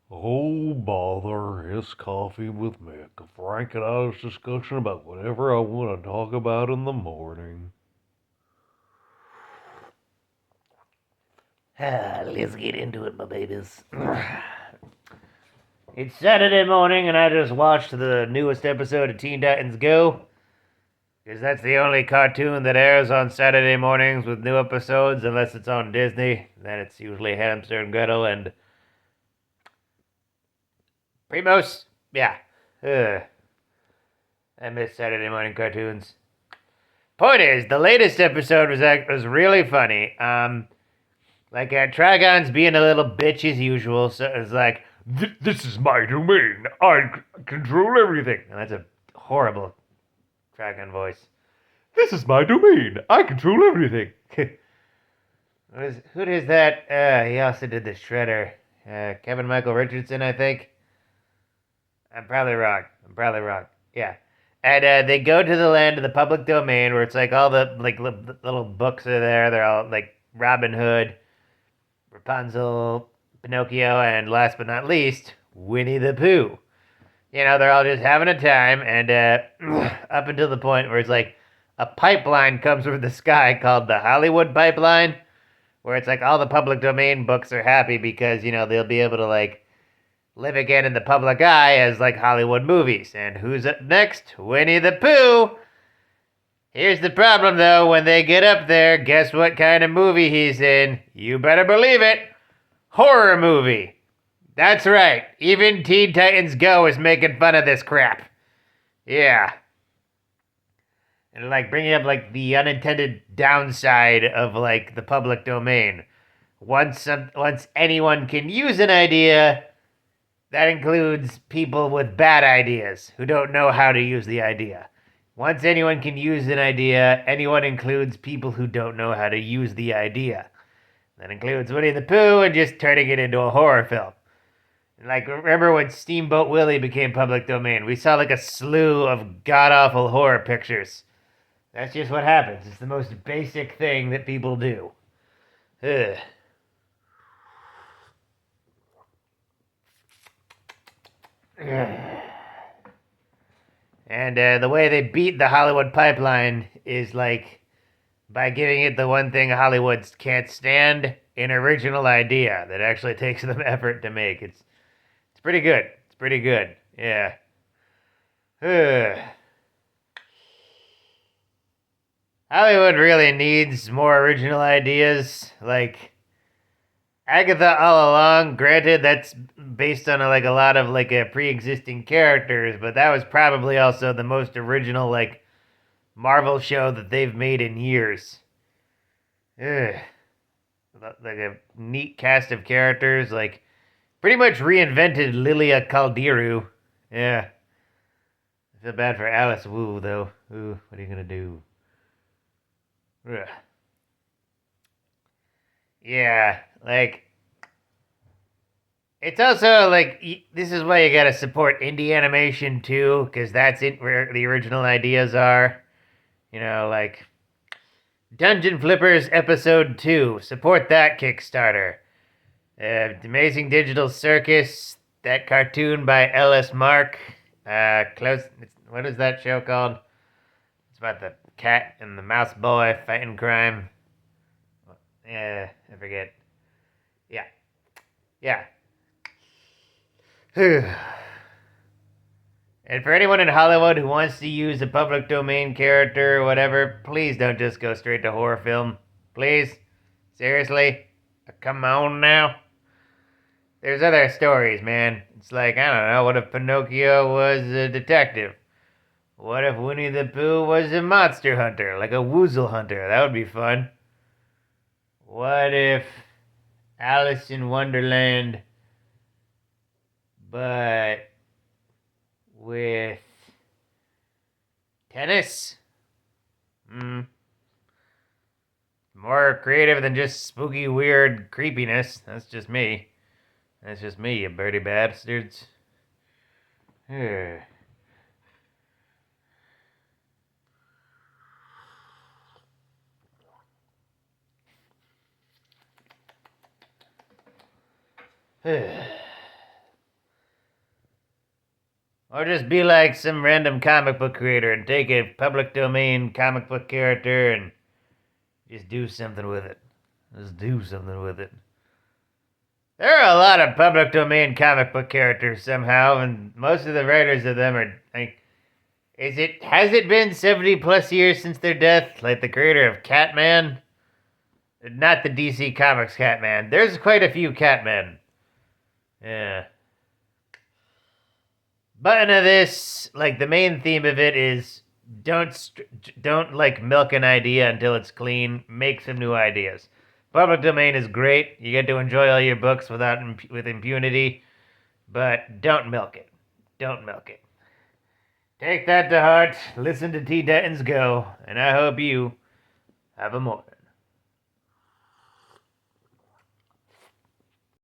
Oh, bother, it's Coffee with Mick, a frank and honest discussion about whatever I want to talk about in the morning. Let's get into it, my babies. It's Saturday morning, and I just watched the newest episode of Teen Titans Go. Because that's the only cartoon that airs on Saturday mornings with new episodes, unless it's on Disney. Then it's usually Hamster and Gretel and Primos. Yeah. Ugh. I miss Saturday morning cartoons. Point is, the latest episode was really funny. Trigon's being a little bitch as usual, so it's like, this is my domain. I control everything. And that's a horrible Trigon voice. This is my domain. I control everything. Who is that? He also did the Shredder. Kevin Michael Richardson, I think. I'm probably wrong. Yeah. And they go to the land of the public domain where it's like all the little books are there. They're all like Robin Hood, Rapunzel, Pinocchio, and last but not least, Winnie the Pooh. You know, they're all just having a time, and up until the point where it's like a pipeline comes from the sky called the Hollywood pipeline, where it's like all the public domain books are happy because, you know, they'll be able to like live again in the public eye as like Hollywood movies. And who's up next? Winnie the Pooh. Here's the problem though, when they get up there, guess what kind of movie he's in? You better believe it. Horror movie. That's right. Even Teen Titans Go is making fun of this crap. Yeah. And like bringing up like the unintended downside of like the public domain. Once anyone can use an idea, that includes people with bad ideas who don't know how to use the idea. Once anyone can use an idea, anyone includes people who don't know how to use the idea. That includes Winnie the Pooh and just turning it into a horror film. Like, remember when Steamboat Willie became public domain? We saw like a slew of god awful horror pictures. That's just what happens. It's the most basic thing that people do. Ugh. And the way they beat the Hollywood pipeline is like by giving it the one thing Hollywood can't stand, an original idea that actually takes them effort to make. It's pretty good. It's pretty good. Yeah. Hollywood really needs more original ideas. Like Agatha all along, granted that's based on like a lot of like pre-existing characters, but that was probably also the most original like Marvel show that they've made in years. Ugh. Like a neat cast of characters, like pretty much reinvented Lilia Calderu. Yeah. I feel bad for Alice Wu though. Ooh, what are you gonna do? Ugh. Yeah, like it's also like this is why you gotta support indie animation too, because that's where the original ideas are. You know, like Dungeon Flippers Episode 2. Support that Kickstarter. Amazing Digital Circus, that cartoon by Ellis Mark. What is that show called? It's about the cat and the mouse boy fighting crime. Yeah, I forget. Yeah, yeah. And for anyone in Hollywood who wants to use a public domain character or whatever, please don't just go straight to horror film. Please? Seriously? Come on now. There's other stories, man. It's like, I don't know, what if Pinocchio was a detective? What if Winnie the Pooh was a monster hunter, like a woozle hunter? That would be fun. What if Alice in Wonderland, but with tennis? More creative than just spooky, weird creepiness. That's just me. That's just me, you birdie bastards. Or just be like some random comic book creator and take a public domain comic book character and just do something with it. Just do something with it. There are a lot of public domain comic book characters somehow, and most of the writers of them are like, has it been 70 plus years since their death? Like the creator of Catman? Not the DC Comics Catman. There's quite a few Catmen. Yeah. Button of this, like the main theme of it is don't like milk an idea until it's clean. Make some new ideas. Public domain is great. You get to enjoy all your books with impunity, but don't milk it. Don't milk it. Take that to heart. Listen to T. Denton's Go, and I hope you have a more.